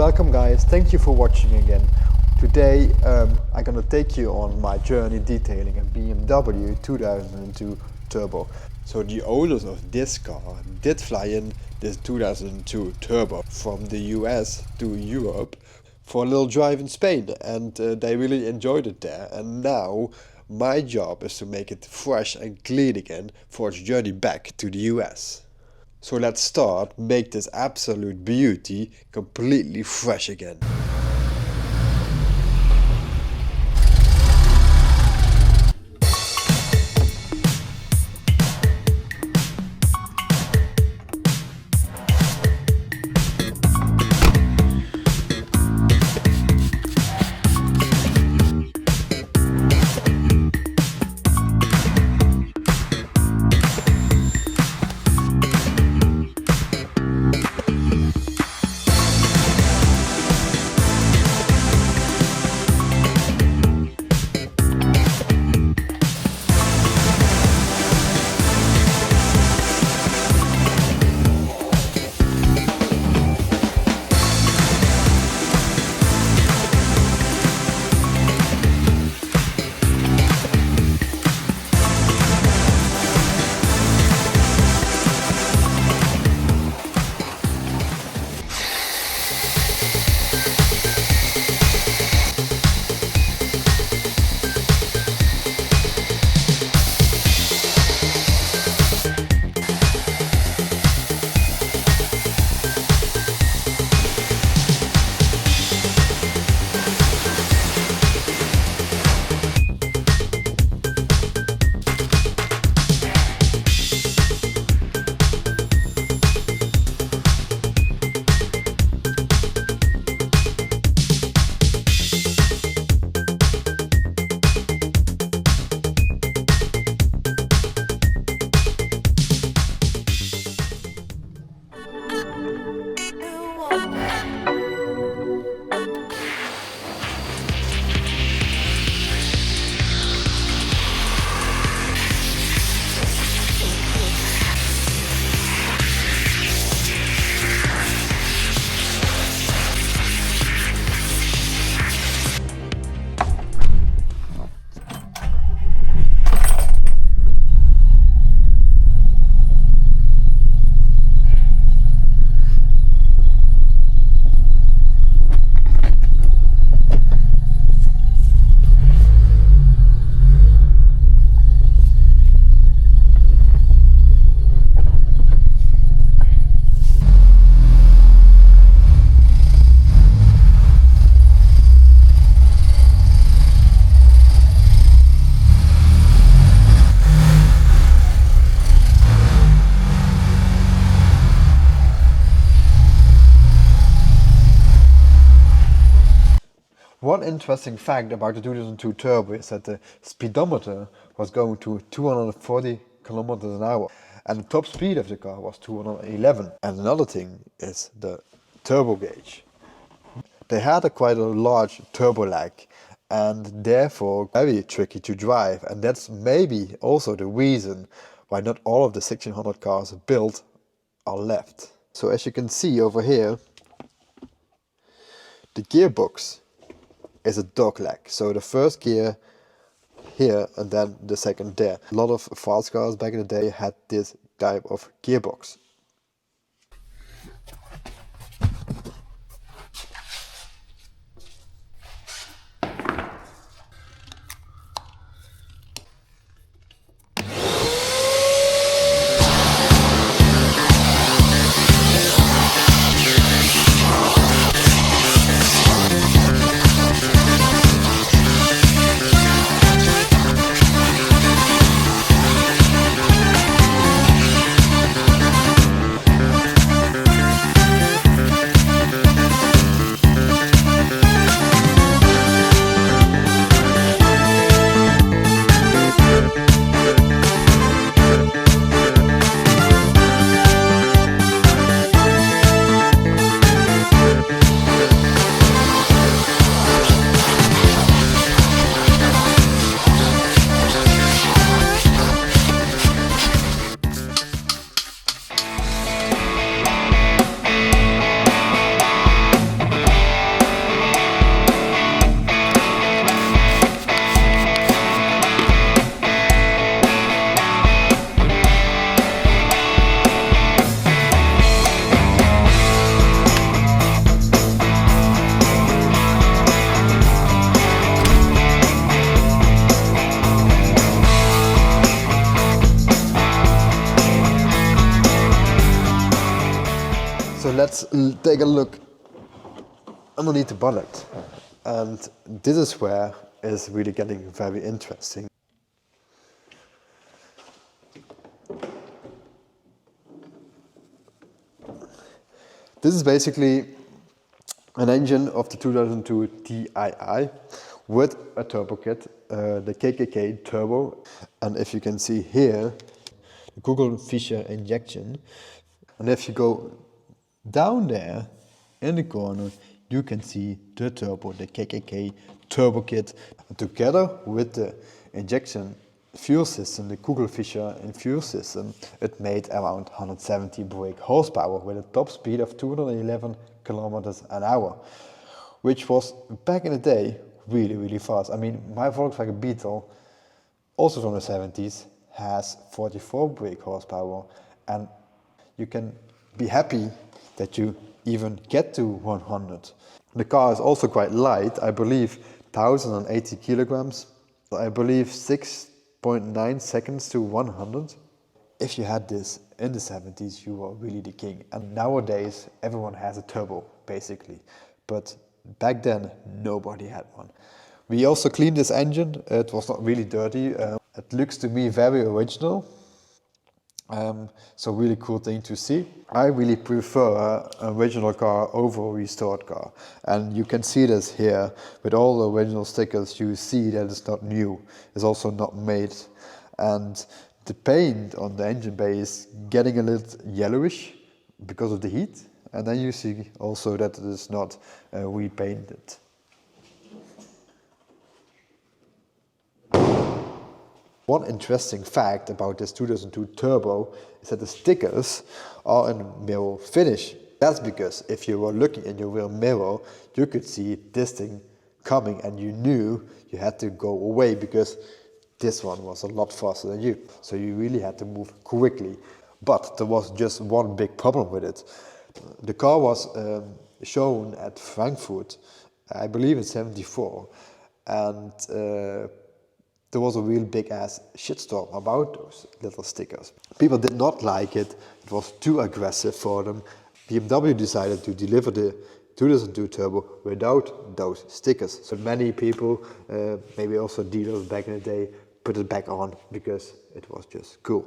welcome guys, thank you for watching again. Today I'm gonna take you on my journey detailing a BMW 2002 Turbo. So the owners of this car did fly in this 2002 Turbo from the US to Europe for a little drive in Spain, and they really enjoyed it there. And now my job is to make it fresh and clean again for its journey back to the US. So let's start, make this absolute beauty completely fresh again. One interesting fact about the 2002 Turbo is that the speedometer was going to 240 kilometers an hour and the top speed of the car was 211. And another thing is the turbo gauge. They had quite a large turbo lag and therefore very tricky to drive, and that's maybe also the reason why not all of the 1600 cars built are left. So as you can see over here, the gearbox is a dog leg. So the first gear here and then the second there. A lot of fast cars back in the day had this type of gearbox. So let's take a look underneath the bonnet. And this is where it's really getting very interesting. This is basically an engine of the 2002 Tii with a turbo kit, the KKK Turbo. And if you can see here, the Kugelfischer injection. And if you go down there in the corner, you can see the turbo, the KKK Turbo kit. And together with the injection fuel system, the Kugelfischer fuel system, it made around 170 brake horsepower with a top speed of 211 kilometers an hour, which was back in the day really, really fast. I mean, my Volkswagen Beetle, also from the 70s, has 44 brake horsepower, and you can be happy that you even get to 100. The car is also quite light, I believe 1080 kilograms, I believe 6.9 seconds to 100. If you had this in the 70s, you were really the king. And nowadays, everyone has a turbo, basically. But back then, nobody had one. We also cleaned this engine. It was not really dirty. It looks to me very original. So really cool thing to see. I really prefer an original car over a restored car. And you can see this here. With all the original stickers, you see that it's not new. It's also not made. And the paint on the engine bay is getting a little yellowish because of the heat. And then you see also that it is not repainted. One interesting fact about this 2002 Turbo is that the stickers are in mirror finish. That's because if you were looking in your rear mirror, you could see this thing coming and you knew you had to go away because this one was a lot faster than you. So you really had to move quickly. But there was just one big problem with it. The car was shown at Frankfurt, I believe in '74, and there was a real big ass shitstorm about those little stickers. People did not like it. It was too aggressive for them. BMW decided to deliver the 2002 Turbo without those stickers. So many people, maybe also dealers back in the day, put it back on because it was just cool.